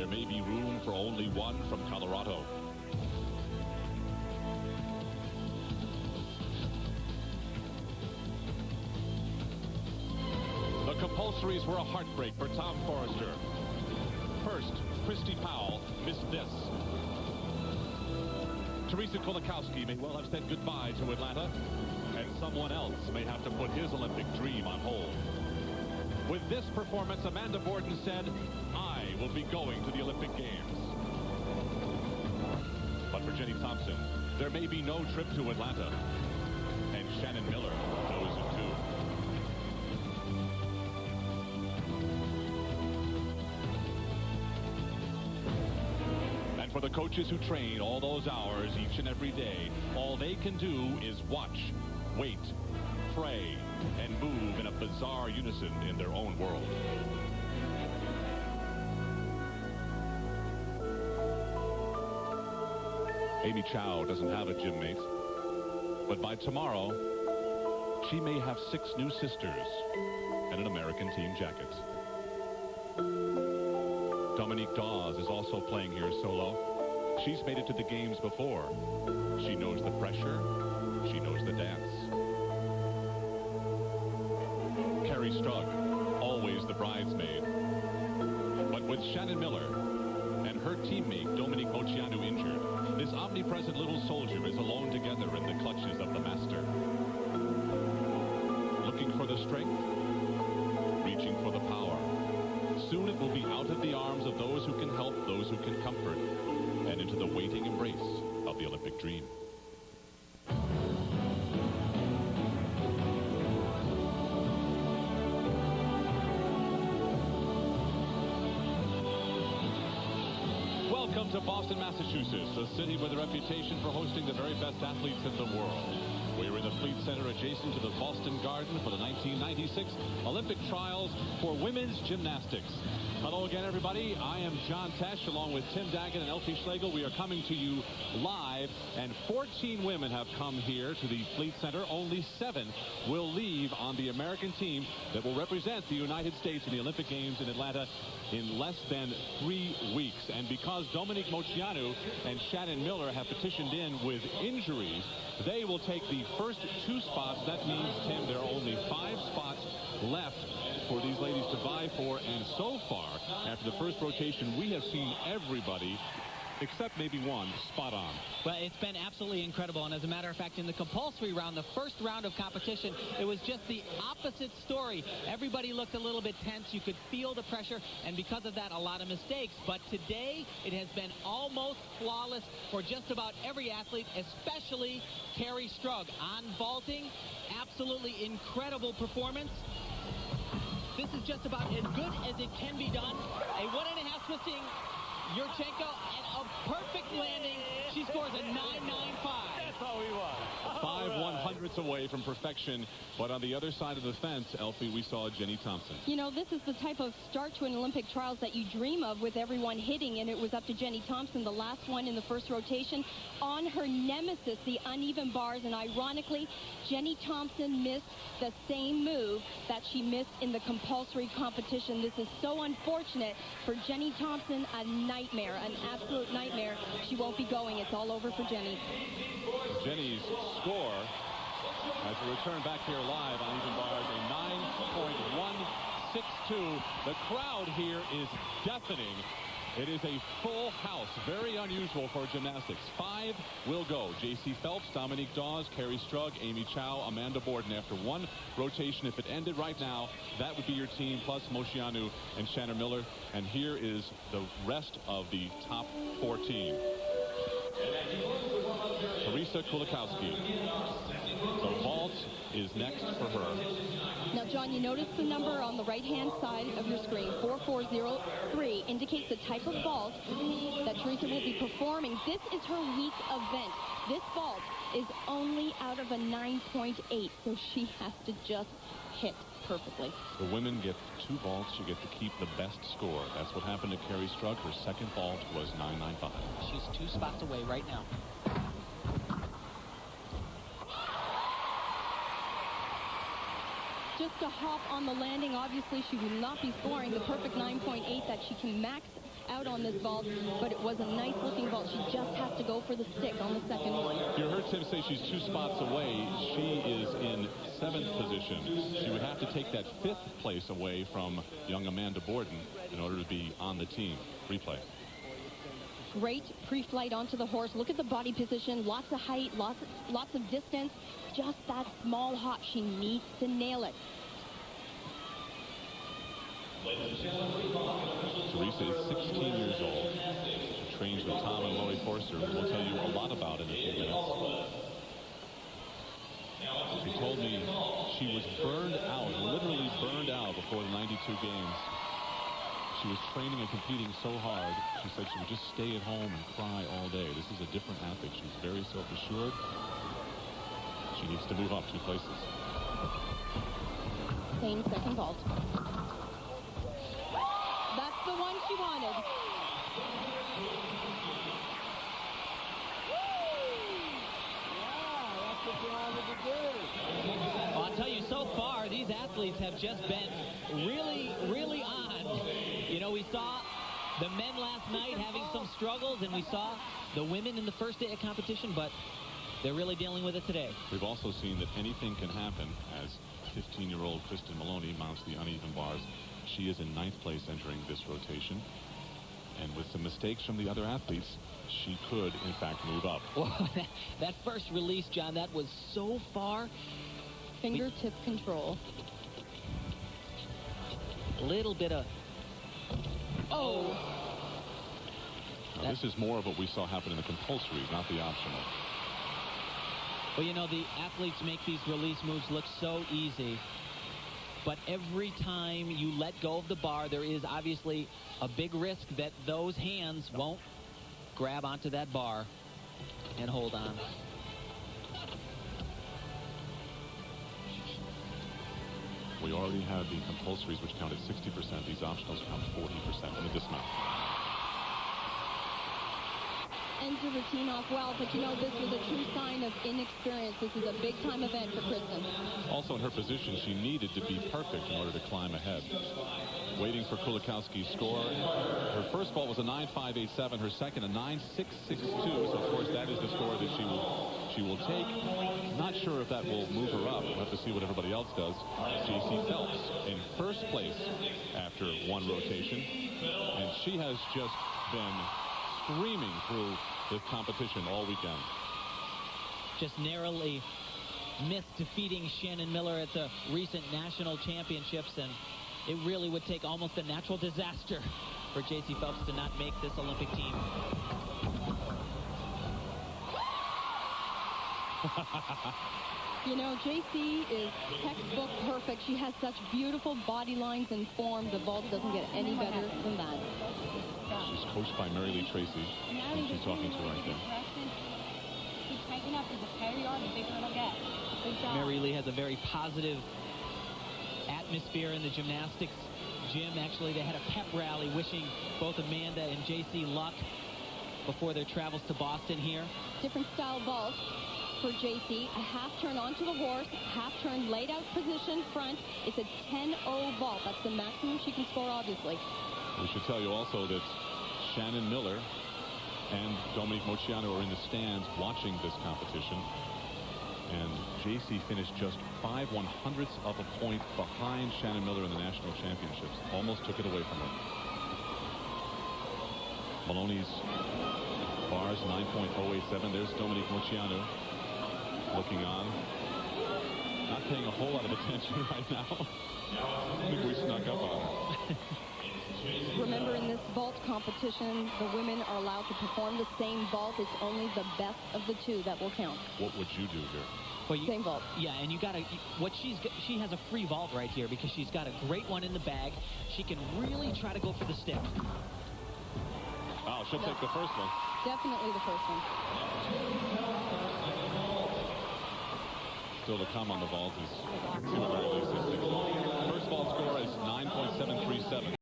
There may be room for only one from Colorado. The compulsories were a heartbreak for Tom Forrester. First, Christy Powell missed this. Teresa Kulikowski may well have said goodbye to Atlanta, and someone else may have to put his Olympic dream on hold. With this performance, Amanda Borden said, "I will be going to the Olympic Games." But for Jenny Thompson, there may be no trip to Atlanta, and Shannon Miller knows it too. For the coaches who train all those hours each and every day, all they can do is watch, wait, pray, and move in a bizarre unison in their own world. Amy Chow doesn't have a gym mate, but by tomorrow, she may have 6 new sisters and an American team jacket. Dominique Dawes is also playing here solo. She's made it to the games before. She knows the pressure. She knows the dance. Carrie Strug, always the bridesmaid. But with Shannon Miller and her teammate Dominique Moceanu injured, this omnipresent little soldier is alone together in the clutches of the master. Looking for the strength, reaching for the power. Soon it will be out of the arms of those who can help, those who can comfort, and into the waiting embrace of the Olympic dream. Welcome to Boston, Massachusetts, a city with a reputation for hosting the very best athletes in the world. We're in the Fleet Center adjacent to the Boston Garden for the 1996 Olympic Trials for women's gymnastics. Hello again, everybody. I am John Tesh, along with Tim Daggett and Elfie Schlegel. We are coming to you live, and 14 women have come here to the Fleet Center. Only 7 will leave on the American team that will represent the United States in the Olympic Games in Atlanta in less than 3 weeks. And because Dominique Moceanu and Shannon Miller have petitioned in with injuries, they will take the first 2 spots. That means, Tim, there are only 5 spots left for these ladies to vie for, and so far, after the first rotation, we have seen everybody, except maybe one, spot on. Well, it's been absolutely incredible, and as a matter of fact, in the compulsory round, the first round of competition, it was just the opposite story. Everybody looked a little bit tense. You could feel the pressure, and because of that, a lot of mistakes. But today, it has been almost flawless for just about every athlete, especially Carrie Strug. On vaulting, absolutely incredible performance. This is just about as good as it can be done. A 1.5 twisting Yurchenko and a perfect landing. She scores a 9.95. That's all we want. 5 100ths away from perfection. But on the other side of the fence, Elfie, we saw Jenny Thompson. You know, this is the type of start to an Olympic trials that you dream of, with everyone hitting, and it was up to Jenny Thompson, the last one in the first rotation, on her nemesis, the uneven bars. And ironically, Jenny Thompson missed the same move that she missed in the compulsory competition. This is so unfortunate for Jenny Thompson. A nightmare, an absolute nightmare. She won't be going. It's all over for Jenny. Jenny's score, as we return back here live on even bars, a 9.162. The crowd here is deafening. It is a full house, very unusual for gymnastics. 5 will go. J.C. Phelps, Dominique Dawes, Carrie Strug, Amy Chow, Amanda Borden. After one rotation, if it ended right now, that would be your team, plus Moceanu and Shannon Miller. And here is the rest of the top 14. Teresa Kulikowski. The vault is next for her. Now, John, you notice the number on the right-hand side of your screen, 4403, indicates the type of vault that Teresa will be performing. This is her week event. This vault is only out of a 9.8, so she has to just hit perfectly. The women get 2 vaults. You get to keep the best score. That's what happened to Carrie Strug. Her second vault was 9.95. She's 2 spots away right now. Just a hop on the landing. Obviously, she will not be scoring the perfect 9.8 that she can max out on this vault, but it was a nice-looking vault. She just has to go for the stick on the second one. You heard Tim say she's 2 spots away. She is in 7th position. She would have to take that 5th place away from young Amanda Borden in order to be on the team. Replay. Great pre-flight onto the horse. Look at the body position. Lots of height, lots of distance. Just that small hop. She needs to nail it. Teresa is 16 years old. She trains with Tom and Lori Forster, who we'll tell you a lot about in a few minutes. She told me she was burned out, literally burned out before the 92 games. She was training and competing so hard, she said she would just stay at home and cry all day. This is a different athlete. She's very self-assured. She needs to move up 2 places. Same second vault. That's the one she wanted. I'll tell you, so far, these athletes have just been really, really on. You know, we saw the men last night having some struggles, and we saw the women in the first day of competition, but they're really dealing with it today. We've also seen that anything can happen as 15-year-old Kristen Maloney mounts the uneven bars. She is in 9th place entering this rotation. And with some mistakes from the other athletes, she could, in fact, move up. Well, that first release, John, that was so far. Fingertip control. A little bit of... Oh. Now, this is more of what we saw happen in the compulsories, not the optional. Well, you know, the athletes make these release moves look so easy. But every time you let go of the bar, there is obviously a big risk that those hands won't grab onto that bar and hold on. We already had the compulsories, which counted 60%. These optionals count 40% in the dismount. Ends the routine off well, but you know, this was a true sign of inexperience. This is a big-time event for Kristen. Also in her position, she needed to be perfect in order to climb ahead. Waiting for Kulikowski's score. Her first vault was a 9.587. Her second, a 9.662. So, of course, that is the score that she will take. Not sure if that will move her up. We'll have to see what everybody else does. J.C. Phelps in first place after 1 rotation. And she has just been screaming through this competition all weekend. Just narrowly missed defeating Shannon Miller at the recent national championships, and it really would take almost a natural disaster for J.C. Phelps to not make this Olympic team. You know, J.C. is textbook perfect. She has such beautiful body lines and form. The vault doesn't get any better than that. She's coached by Mary Lee Tracy, who she's talking to right there. Mary Lee has a very positive atmosphere in the gymnastics gym. Actually, they had a pep rally wishing both Amanda and J.C. luck before their travels to Boston here. Different style vault for J.C. A half turn onto the horse, half turn laid out position front. It's a 10-0 vault. That's the maximum she can score, obviously. We should tell you also that Shannon Miller and Dominique Moceanu are in the stands watching this competition. And J.C. finished just 5/100ths of a point behind Shannon Miller in the national championships. Almost took it away from her. Maloney's bars 9.087. There's Dominique Moceanu looking on. Not paying a whole lot of attention right now. I think we snuck up on her. Remember, in this vault competition, the women are allowed to perform the same vault. It's only the best of the 2 that will count. What would you do here? Well, same vault. Yeah, and you got to, she has a free vault right here because she's got a great one in the bag. She can really try to go for the stick. Oh, she'll take the first one. Definitely the first one. Still to come on the vault is, see what Mary Lee says. First vault score is 9.737.